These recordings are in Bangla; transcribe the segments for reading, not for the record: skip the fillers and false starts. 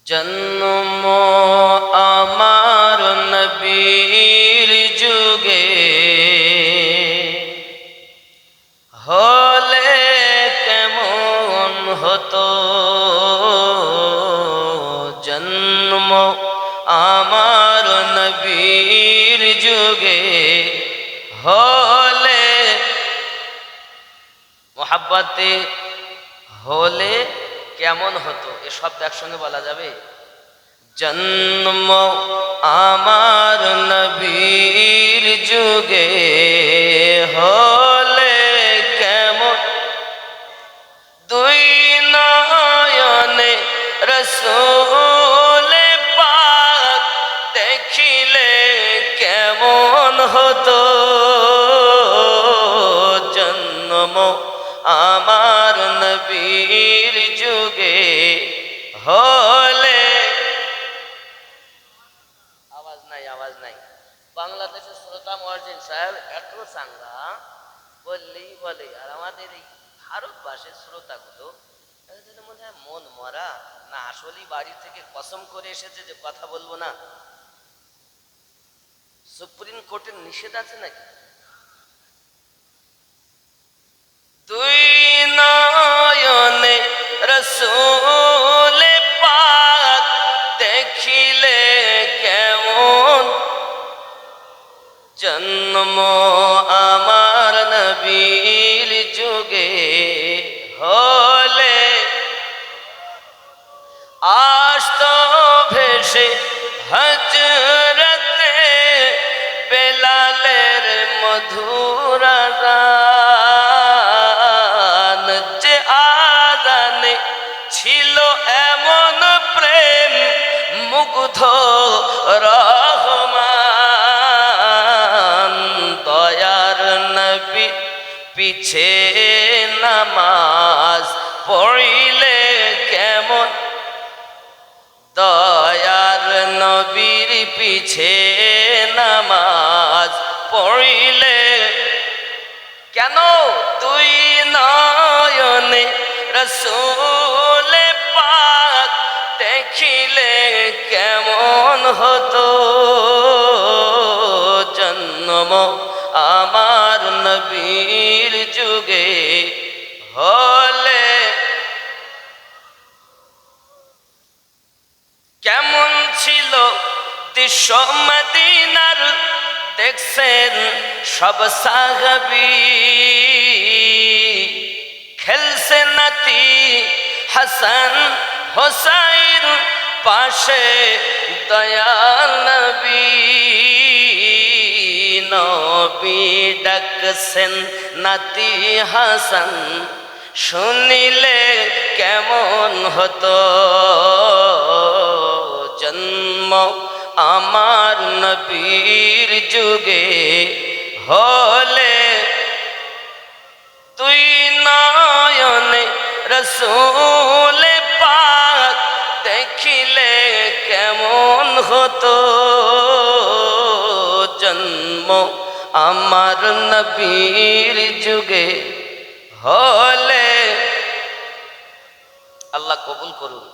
জন্ম আমার নবীর যুগে হলে কেমন হতো। জন্ম আমার নবীর যুগে হলে মোহাব্বতে হলে কেমন হতো, এ শব্দ একসঙ্গে বলা যাবে? জন্ম আমার নবীর যুগে হলে কেমন, দুই নয়নে রসূল পাক দেখিলে কেমন হতো। জন্ম আমার নবীর যুগে হলে, আওয়াজ নাই আওয়াজ নাই। বাংলাদেশের শ্রোতা মহাজিন সাহেব এত চাঙ্গা বললেই বলে, আর আমাদের এই ভারতবাসীর শ্রোতাগুলো মনে হয় মন মরা না, আসলেই বাড়ি থেকে কসম করে এসেছে যে কথা বলবো না। সুপ্রিম কোর্টের নিষেধ আছে নাকি? দুই নয়নে রসূল পাক দেখিলে কেমন, জন্ম আমার নবীর যুগে হলে আসত ভেসে হযরতে বেলালের মধুর আযান, যে আযানে ছিল এমন প্রেম মুগ্ধ রহমান। দয়ার নবী পিছে নামাজ পড়িলে কেমন, দয়ার নবীর পিছে নামাজ পড়িলে কেন, দুই নয়নে রসূল পাক দেখিলে কেমন হতো। জন্ম আমার নবীর যুগে হলে কেমন ছিল দৃশ্য মদিনার, দেখছেন সব সাহাবী খেলছে নাতি হাসান হোসাইন পাশে দয়াল নবী। নবী ডাকছেন নাতি হাসান, শুনিলে কেমন হতো। জন্ম আমার নবীর যুগে হলে দুই নয়নে রসূল পাক দেখিলে কেমন হতো। জন্ম আমার নবীর যুগে হলে, আল্লাহ কবুল করুন,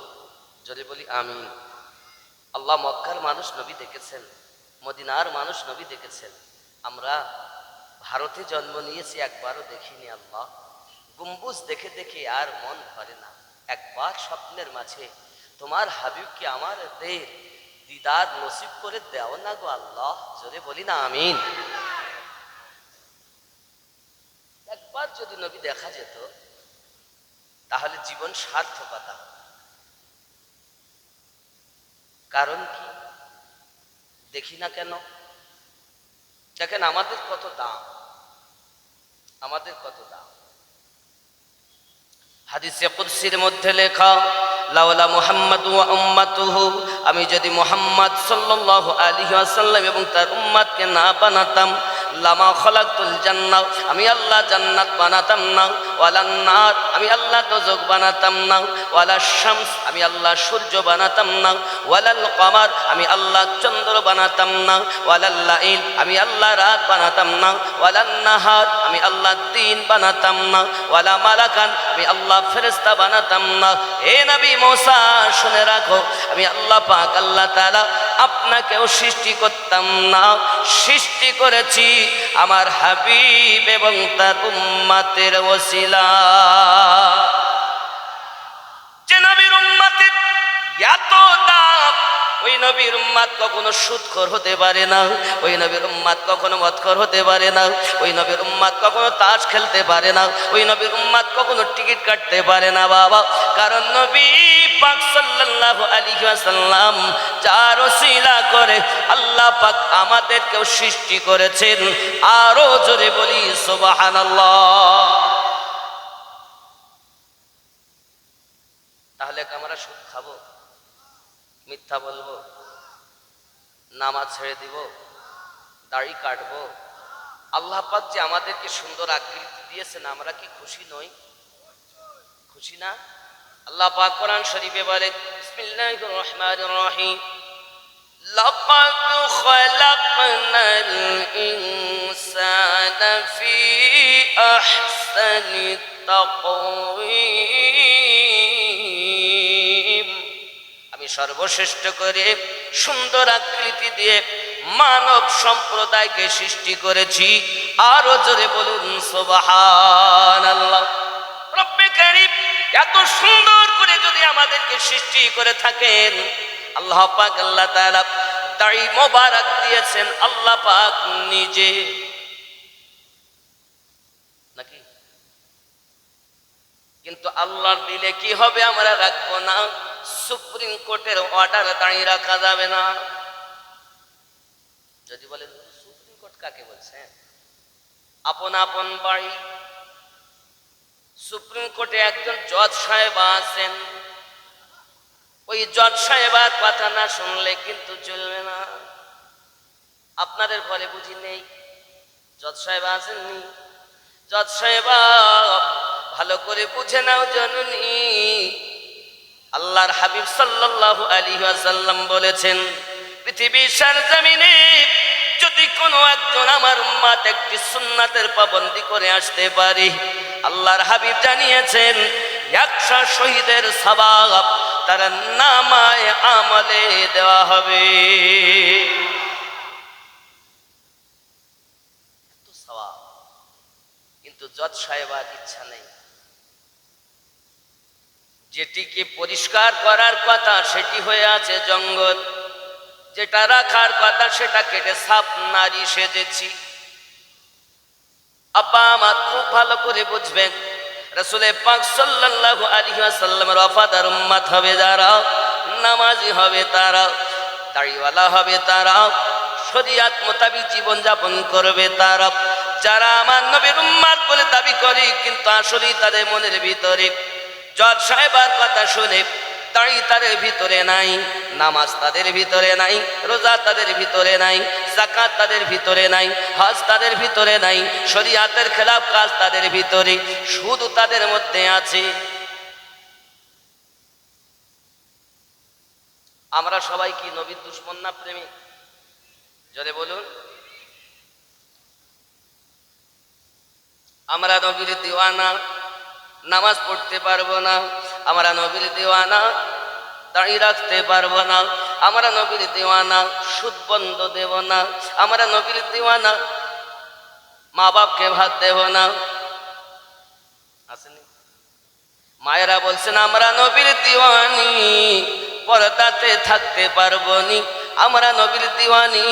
যদি বলি আমিন। আল্লাহ মক্কার মানুষ নবী দেখেছেন, মদিনার মানুষ নবী দেখেছেন, আমরা ভারতে জন্ম নিয়েছি একবারও দেখিনি। আল্লাহ গম্বুজ দেখে দেখে আর মন ভরে না, একবার স্বপ্নের মাঝে তোমার হাবিবকে আমার দিদার নসিব করে দেও না গো আল্লাহ, জোরে বলি না আমিন। একবার যদি নবী দেখা যেত তাহলে জীবন সার্থকতা। কারণ কি দেখি না কেন? দেখেন আমাদের কত দাম, আমাদের কত দাম। হাদিসে কুদসির মধ্যে লেখা, লাউলা মুহাম্মাদু ওয়া উম্মাতুহু, আমি যদি মুহাম্মদ সাল্লাল্লাহু আলাইহি ওয়াসাল্লাম এবং তার উম্মতকে না বানাতাম লামা খালাকতুল জান্নাহ, আমি আল্লাহ জান্নাত বানাতাম না, ওয়ালান নার, আমি আল্লাহ দোজখ বানাতাম না, ওয়ালাশ শামস, আমি আল্লাহ সূর্য বানাতাম না, ওয়ালাল কমার, আমি আল্লাহ চন্দ্র বানাতাম না, ওয়ালাল লাইল, আমি আল্লাহ রাত বানাতাম না, ওয়ালান নাহার, আমি আল্লাহ দিন বানাতাম না, ওয়ালা মালাকান, আমি আল্লাহ ফেরেশতা বানাতাম না। হে নবী মুসা শুনে রাখো, আমি আল্লাহ পাক আল্লাহ তাআলা আপনাকেও সৃষ্টি করতাম না, সৃষ্টি করেছি আমার হাবিব এবং তার উম্মতের ওসিলা। যে নবীর উম্মতের এত দাম, ওই নবীর উম্মত কখনো সুদখোর হতে পারে না, ওই নবীর উম্মত কখনো মদখোর হতে পারে না, ওই নবীর উম্মত কখনো তাস খেলতে পারে না, ওই নবীর উম্মত কখনো টিকিট কাটতে পারে না বাবা। কারণ নবী পাক সাল্লাল্লাহু আলাইহি ওয়াসাল্লাম যার ওসিলা করে আল্লাহ পাক আমাদেরকেও সৃষ্টি করেছেন। আরো জোরে বলি সুবহানাল্লাহ। তাহলে কি আমরা সুদ খাবো, মিথ্যা বলবো, নামাজ ছেড়ে দিব, দাড়ি কাটবো? আল্লাহ পাক যে আমাদেরকে সুন্দর আকৃতি দিয়েছেন, আমরা কি খুশি নই? খুশি না? আল্লাহ পাক কোরআন শরীফে বলে, বিসমিল্লাহির রহমানির রহিম, লাকাদ খালাকনাল ইনসানা ফি আহসানি তাকওয়িম, আমি সর্বশ্রেষ্ঠ করে সুন্দর আকৃতি দিয়ে মানব সম্প্রদায়কে সৃষ্টি করেছি। আরো জোরে বলুন সুবহানাল্লাহ। রব্বে কারীম এত সুন্দর করে যদি আমাদেরকে সৃষ্টি করে থাকেন, আল্লাহ পাক আল্লাহ তাআলা দাড়ি মোবারক দিয়েছেন আল্লাহ পাক নিজে, নাকি? কিন্তু আল্লাহর দিলে কি হবে আমরা রাখবো না। সুপ্রিম কোর্টের অর্ডার দাঁড়িয়ে রাখা যাবে না। যদি বলেন সুপ্রিম কোর্ট কাকে বলছে? আপন আপন বাড়ি। সুপ্রিম কোর্টে একজন জজ সাহেব আছেন, ওই জজ সাহেবের কথা না শুনলে কিন্তু চলবে না। আপনাদের ঘরে বুঝি নেই জজ সাহেব আছেননি? জজ সাহেব ভালো করে বুঝে নাও জননী, আল্লাহর হাবিব সাল্লাল্লাহু আলাইহি ওয়াসাল্লাম বলেছেন, পৃথিবীর সরজমিনে যদি কোনো একজন আমার উম্মত একটি সুন্নাতের পাবন্দি করে আসতে পারে, আল্লাহর হাবিব জানিয়েছেন 100 শহীদের সওয়াব তার নামায়ে আমলে দেওয়া হবে। এত সওয়াব, কিন্তু জজ সাহেবের ইচ্ছা নেই। যেটিকে পরিষ্কার করার কথা সেটি হয়ে আছে জঙ্গল, যেটা রাখার কথা সেটা কেটে সাপ নারী সেজেছি। আব্বা আমার খুব ভালো করে বুঝবেন, রাসূল পাক সাল্লাল্লাহু আলাইহি ওয়াসাল্লামের ওয়াফাদার উম্মত হবে যারা, নামাজি হবে তারা, দাড়িওয়ালা হবে তারা, শরীয়ত মোতাবেক জীবন যাপন করবে তারা। যারা আমার নবীর উম্মত বলে দাবি করে কিন্তু আসলে তাদের মনের ভিতরে জজ সাহেবের কথা শুনে দাড়ি তাদের ভিতরে নাই, নামাজ তাদের ভিতরে নাই, রোজা তাদের ভিতরে নাই, যাকাত তাদের ভিতরে নাই, হজ তাদের ভিতরে নাই, শরীয়তের খেলাফ কাজ তাদের ভিতরে শুধু তাদের মধ্যে আছে। আমরা সবাই কি নবীর দুশমন না প্রেমী? যদি বলুন, আমরা নবীর দিওয়ানা, নামাজ পড়তে পারবো না, আমরা নবীর দিওয়ানা, দাঁড়িয়ে রাখতে পারবো না, আমরা নবীর দিওয়ানা, সুদ বন্ধ দেব না, আমরা নবীর দিওয়ানা, মা বাপকে ভাত দেব না। আসেনি? মায়েরা বলছেন আমরা নবীর দিওয়ানি, পর্দাতে থাকতে পারবো নি, আমরা নবীর দিওয়ানি,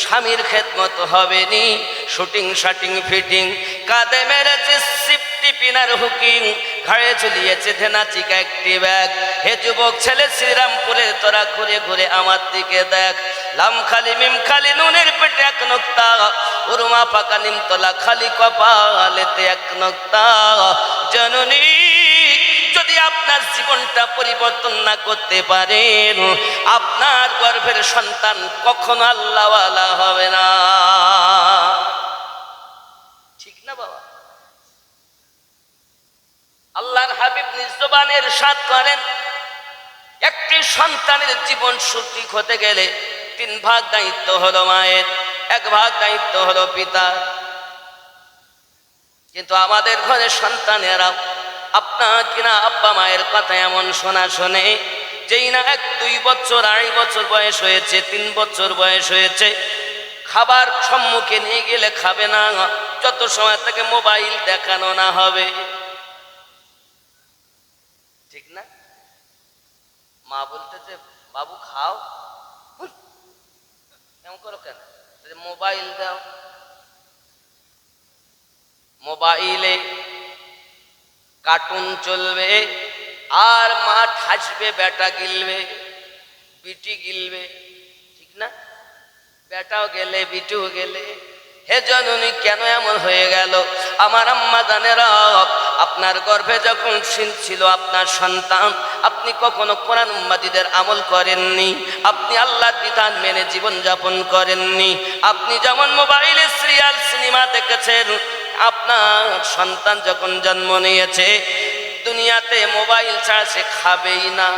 স্বামীর খেদমত হবে নি, শুটিং শাটিং ফিটিং, কাঁধে মেরেছে সিফটি পিনার হুকিং, ঘাড়ে ঝুলিয়েছে ধেনা চিকা একটি ব্যাগ। হে যুবক ছেলে শ্রীরামপুরে তোরা ঘুরে ঘুরে আমার দিকে দেখ, লাম খালি মিম খালি নুনের পেটে এক নোক্তা, উরমা ফাঁকা নিমতলা খালি কপালেতে এক নোক্তা। জননী যদি আপনার জীবনটা পরিবর্তন না করতে পারেন, আপনার গর্ভের সন্তান কখনো আল্লাহওয়ালা হবে না। আল্লাহর হাবিব নিজ জবানে ইরশাদ করেন, একটি সন্তানের জীবন সঠিক হতে গেলে 3 ভাগ দায়িত্ব হলো মায়ের, 1 ভাগ দায়িত্ব হলো পিতার। কিন্তু আমাদের ঘরে সন্তানেরা আপনার কিনা আব্বা মায়ের কথা এমন শোনা শোনে, যেই না 1-2 বছর 2.5 বছর বয়স হয়েছে, 3 বছর বয়স হয়েছে, খাবার সম্মুখে নিয়ে গেলে খাবে না যত সময় তাকে মোবাইল দেখানো না হবে। ঠিক না? মা বলতে যে বাবু খাও, এমন করো কেন? মোবাইল দাও, মোবাইলে কার্টুন চলবে আর মা ঠাসবে, বেটা গিলবে, বিটি গিলবে। ঠিক না? বেটাও গেলে বিটিও গেলে। হে জননী, কেন এমন হয়ে গেল? আমার আম্মা জানেরা, আপনার গর্ভে যখন ছিল আপনার সন্তান, আপনি কখনো কোরআন মাজিদের আমল করেননি, আপনি আল্লাহর বিধান মেনে জীবন যাপন করেননি। আপনি যেমন মোবাইলে সিরিয়াল সিনেমা দেখেছেন, আপনার সন্তান যখন জন্ম নিয়েছে দুনিয়াতে মোবাইল ছাড়া সে খাবেই না।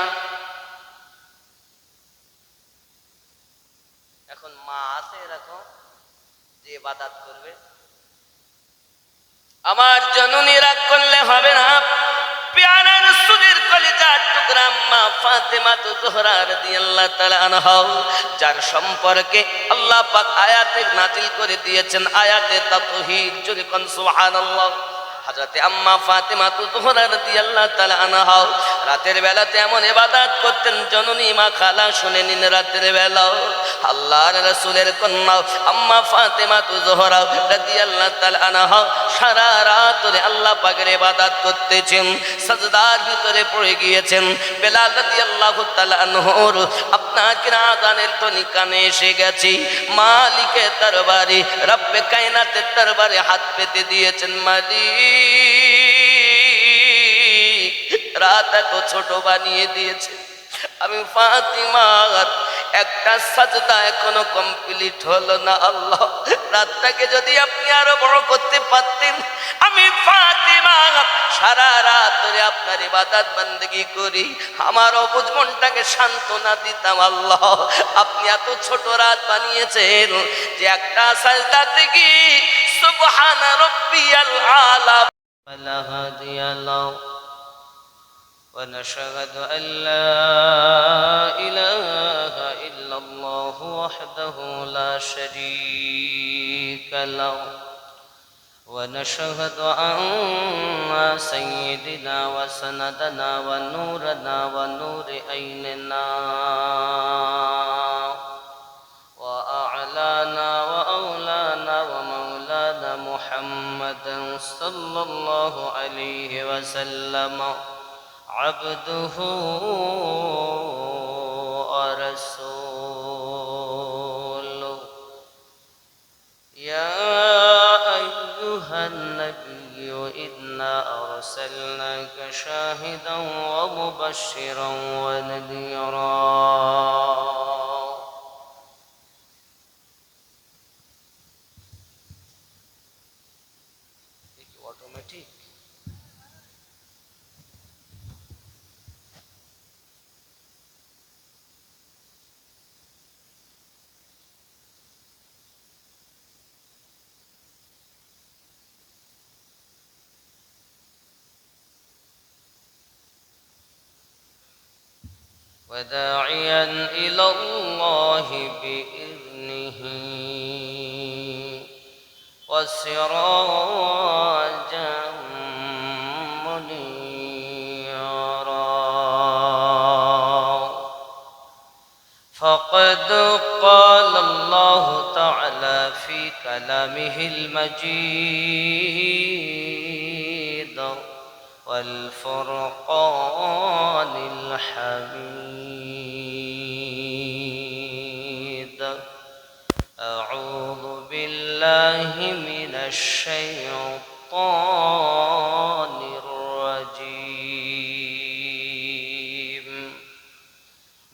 এখন মা আছে এরকম যে ইবাদত করবে? আমার জননী রাগ করলে হবে না। প্যারা রাসূলের কলিজার টুকরা আম্মা ফাতেমা জোহরা রাদিয়াল্লাহু তাআলা আনহা, যার সম্পর্কে আল্লাহ পাক আয়াতে নাজিল করে দিয়েছেন, আয়াতে তাতহীর, জোরে কোন সুবহানাল্লাহ। হযরতে আম্মা ফাতেমা জোহরা রাদিয়াল্লাহু তাআলা আনহা রাতের বেলাতে এমন ইবাদত করতেন, জননী মা খালা শুনে নিন, রাতের বেলা আল্লাহর রাসূলের কন্যা আম্মা ফাতেমা জোহরা রাদিয়াল্লাহু তাআলা আনহা সারা রাত ধরে আল্লাহ পাকের ইবাদত করতেছেন, সাজদার ভিতরে পড়ে গিয়েছেন। বেলাল রাদিয়াল্লাহু তাআলা আনহুর আপনার কিনা আযানের ধ্বনি কানে এসে গেছে, মালিকের দরবারে, রব্বে কায়নাতের দরবারে হাত পেতে দিয়েছেন, মালিক রাত এত ছোট বানিয়ে দিয়েছে, আমি ফাতিমার একটা সাজদা এখনো কমপ্লিট হলো না। আল্লাহ, রাতটাকে যদি আপনি আরো বড় করতে পারতেন, আমি ফাতিমা সারা রাত ধরে আপনার ইবাদত বندگی করি, আমার অবুঝ মনটাকে সান্ত্বনা দিতাম। আল্লাহ, আপনি এত ছোট রাত বানিয়েছেন যে একটা সাজদাতে কি সুবহান রাব্বিয়াল আলা ওয়ালা হাদিয়াল্লাহ ونشهد أن لا إله إلا الله وحده لا شريك له ونشهد أن سيدنا وسندنا ونورنا ونور عيننا وأعلانا وأولانا ومولانا محمدا صلى الله عليه وسلم عبده ورسوله يا أيها النبي إنا أرسلناك شاهدا ومبشرا ونذيرا automatic وداعيا إلى الله بإذنه وسراجا منيرا فقد قال الله تعالى في كلامه المجيد والفرقان الحميد أعوذ بالله من الشيطان الرجيم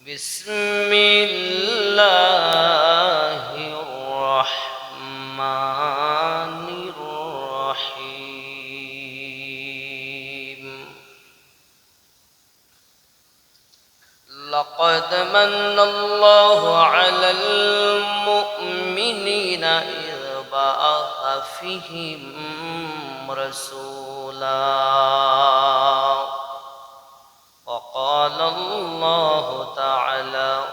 بسم الله الرحمن الرحيم لقد من الله على المؤمنين إذ بعث فيهم رسولا وقال الله تعالى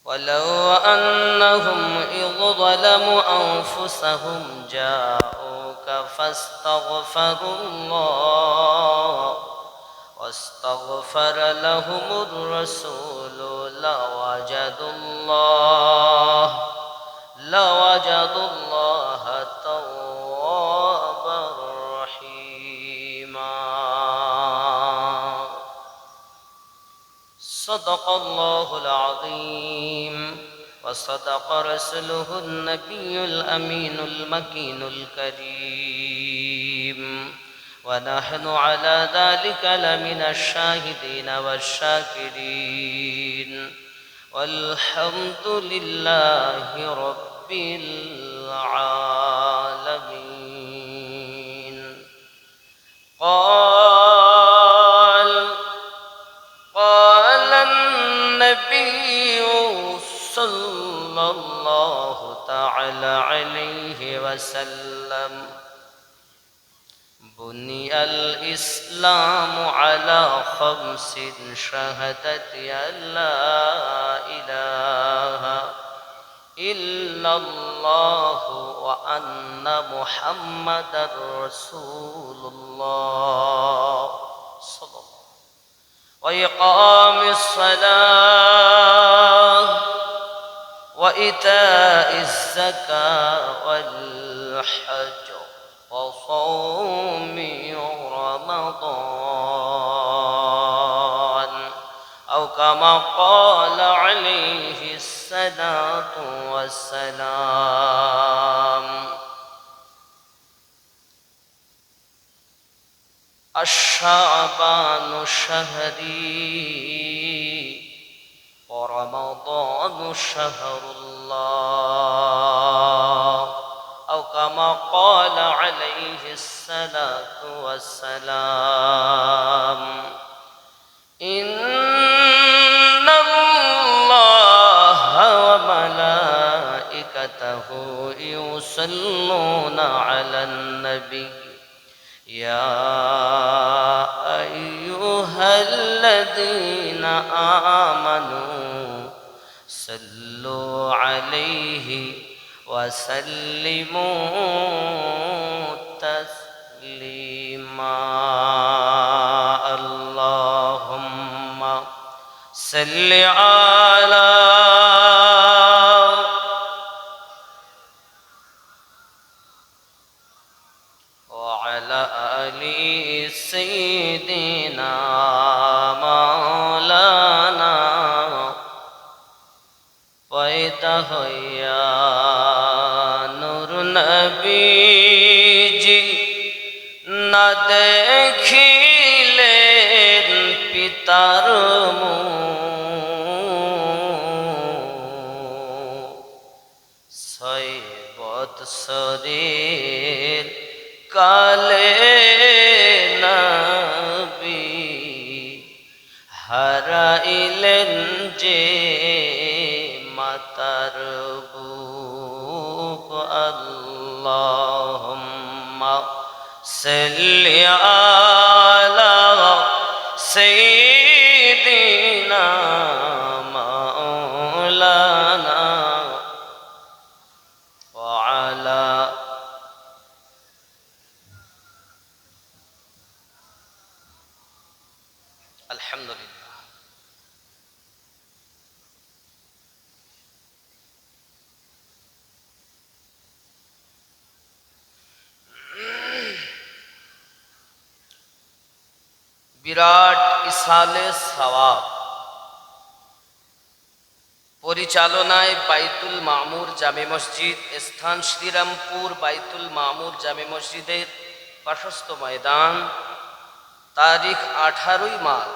ولو أنهم إذ ظلموا أنفسهم جاءوك واستغفر لهم الرسول لوجدوا الله توابا رحيما. صدق الله العظيم وصدق رسوله النبي الأمين المكين الكريم ونحن على ذلك لمن الشاهدين والشاكرين والحمد لله رب العالمين. قال النبي صلى الله تعالى عليه وسلم بني الإسلام على 5 شهادة أن لا إله إلا الله وأن محمدا رسول الله صلى الله عليه وسلم وإقام الصلاة وإيتاء الزكاة والحج وصوم رمضان أو كما قال عليه الصلاة والسلام. الشعبان شهري ورمضان شهر الله أو كما قال عليه الصلاة والسلام. إن الله وملائكته يصلون على النبي يا أيها الذين آمنوا صلوا عليه وسلموا تسليما. اللهم صل على وعلى آل سيدنا مولانا ويتهيا নবীজি না দেখিলেন পিতার মুখ 6 বৎসরের কালে নবী হারাইলেন যে মাতার বুক। আল্লাহুম্মা সাল্লি আলা সাইয়্যিদিনা মাওলানা ওয়া আলা আলহামদুলিল্লাহ। বিরাট ইসালে সওয়াব পরিচালনায় বাইতুল মামুর জামে মসজিদ, স্থান শ্রীরামপুর বাইতুল মামুর জামে মসজিদের প্রশস্ত ময়দান, তারিখ 18ই মাঘ,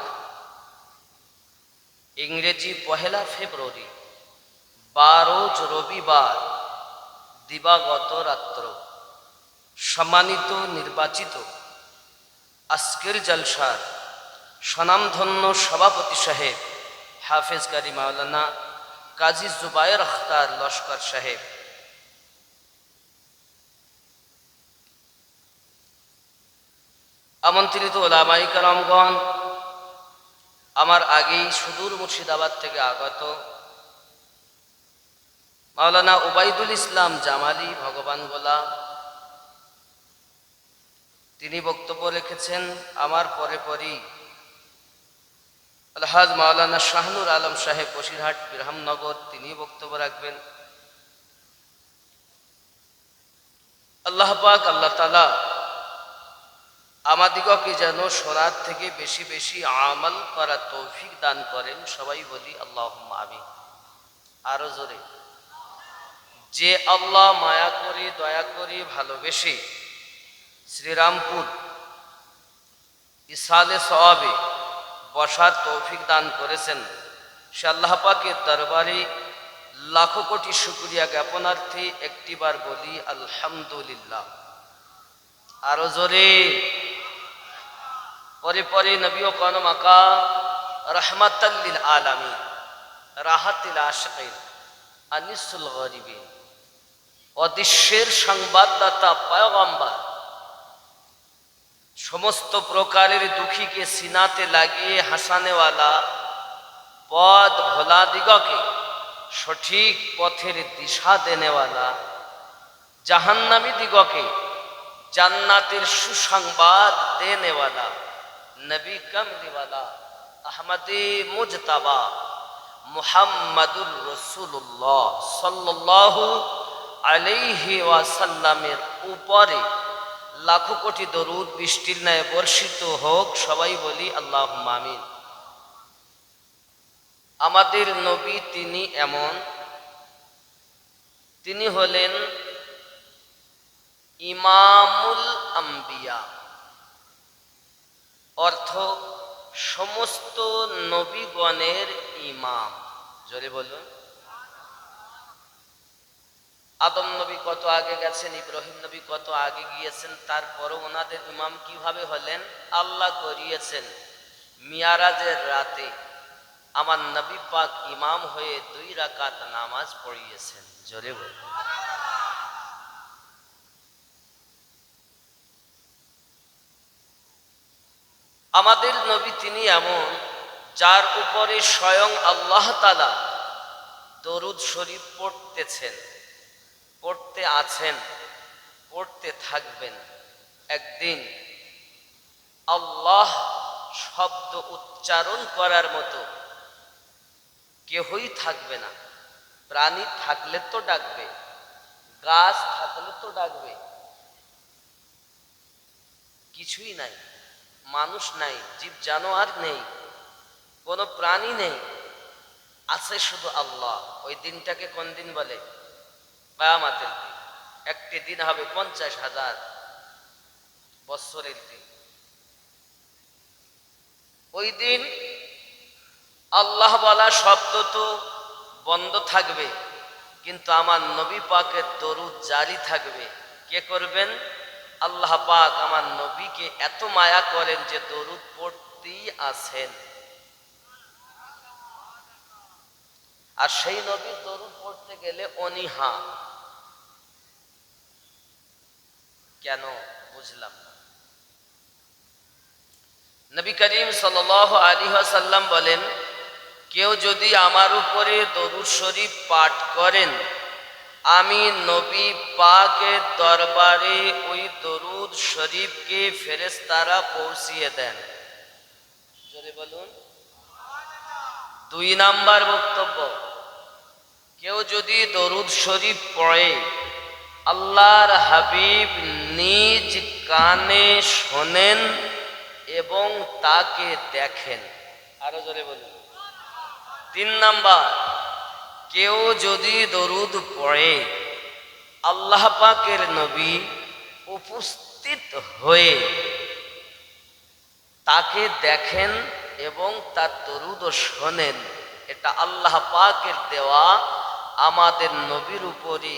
ইংরেজি 1 ফেব্রুয়ারি, 12 রবিবার, দিবাগত রাত্র। সম্মানিত নির্বাচিত আজকের জলসার স্বনামধন্য সভাপতি সাহেব হাফেজ কারি মাওলানা কাজী জুবায়ের আখতার লস্কর সাহেব, আমন্ত্রিত ওলামায়ে কেরামগণ, আমার আগেই সুদূর মুর্শিদাবাদ থেকে আগত মাওলানা উবাইদুল ইসলাম জামালি ভগবানগোলা, তিনি বক্তব্য রেখেছেন। আমার পরে পরই আলহাজ মাওলানা শাহনুর আলম সাহেব বসিরহাট বিরহামনগর, তিনি বক্তব্য রাখবেন। আল্লাহ পাক আল্লাহ তাআলা আমাদিগকে যেন শরাত থেকে বেশি বেশি আমল করার তৌফিক দান করেন। সবাই বলি আল্লাহুম্মা আমিন। আরো জোরে। যে আল্লাহ মায়া করে দয়া করে ভালোবেসে শ্রীরামপুর ইসালে সওয়াবে বসার তৌফিক দান করেছেন, সে আল্লাহ পাকের দরবারে লাখো কোটি শুকরিয়া জ্ঞাপনার্থে একটিবার বলি আলহামদুলিল্লাহ। আরো জোরে। পরে পরে নবী ও কানম আকা রহমাতাল লিল আলামিন, রাহাতিল আশিকিন, আনিসুল গরিবিন, অদৃশ্যের সংবাদদাতা পয়গম্বর, সমস্ত প্রকারের দুঃখীকে সিনাতে লাগিয়ে হাসানেওয়ালা, পথ ভোলা দিগকে সঠিক পথের দিশা দেনেওয়ালা, জাহান্নামী দিগকে জান্নাতের সুসংবাদ দেনেওয়ালা, নবী কামলিওয়ালা, আহমদে মুজতাবা মুহাম্মাদুর রাসূলুল্লাহ সাল্লাল্লাহু আলাইহি ওয়াসাল্লামের উপরে লাখো কোটি দরুদ বৃষ্টির ন্যায় বর্ষিত হোক। সবাই বলি আল্লাহুম্মা আমিন। আমাদের নবী তিনি এমন, তিনি হলেন ইমামুল আম্বিয়া, অর্থ সমস্ত নবীগণের ইমাম। জোরে বলুন। আদম নবী কত আগে গেছেন, ইব্রাহিম নবী কত আগে গিয়েছেন, তারপরও ওনাদের ইমাম কিভাবে হলেন? আল্লাহ করিয়েছেন মিয়ারাজের রাতে আমার নবী পাক ইমাম হয়ে 2 রাকাত নামাজ পড়িয়েছেন। জোরে বলুন। আমাদের নবী তিনি এমন, যার উপরে স্বয়ং আল্লাহ তাআলা দরুদ শরীফ পড়তেছেন, পড়তে আছেন, পড়তে থাকবেন। একদিন আল্লাহ শব্দ উচ্চারণ করার মতো কেহই থাকবে না। প্রাণী থাকলে তো ডাকবে, গাছ থাকলে তো ডাকবে, কিছুই নাই, মানুষ নাই, জীব জানোয়ার নেই, কোনো প্রাণী নেই, আছে শুধু আল্লাহ। ওই দিনটাকে কোন দিন বলে? কিয়ামতের দিন। একটি দিন হবে 50,000 বছরের দিন। ওই দিন আল্লাহ বলা শব্দ তো বন্ধ থাকবে, কিন্তু আমার নবী পাকের দরুদ জারি থাকবে। কে করবেন? আল্লাহ পাক আমার নবীকে এত মায়া করেন যে দরুদ পড়তেই আছেন। আর সেই নবীর দরুদ পড়তে গেলে অনীহা কেন? বুঝলাম না। নবী করিম সাল্লাল্লাহু আলাইহি ওয়াসাল্লাম বলেন, কেউ যদি আমার উপরে দরুদ শরীফ পাঠ করেন, আমি নবী পাকের দরবারে ওই দরুদ শরীফকে ফেরেশতারা পৌঁছিয়ে দেন। জোরে বলুন। 2 নাম্বার বক্তব্য, কেউ যদি দরুদ শরীফ পড়ে, আল্লাহর হাবিব নিজ কানে শোনেন এবং তাকে দেখেন। আরো জোরে বলুন। 3 নাম্বার, কেউ যদি দরুদ পড়ে, আল্লাহ পাকের নবী উপস্থিত হয়ে তাকে দেখেন এবং তার দরুদ শোনেন। এটা আল্লাহ পাকের দেওয়া, আমাদের নবীর উপরে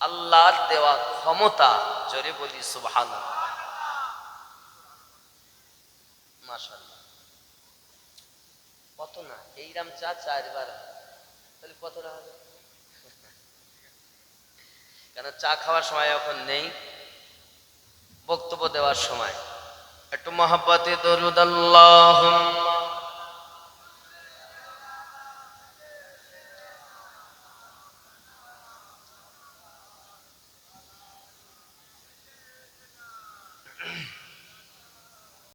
আল্লাহর দেওয়া ক্ষমতা। জোরে বলি সুবহানাল্লাহ। মাশাআল্লাহ। কত না, এইরাম চা 4 বার, তাহলে কতটা হবে? কেন চা খাওয়ার সময় এখন নেই, বক্তব্য দেওয়ার সময়। একটু মহব্বতে দরুদ আল্লাহুম্মা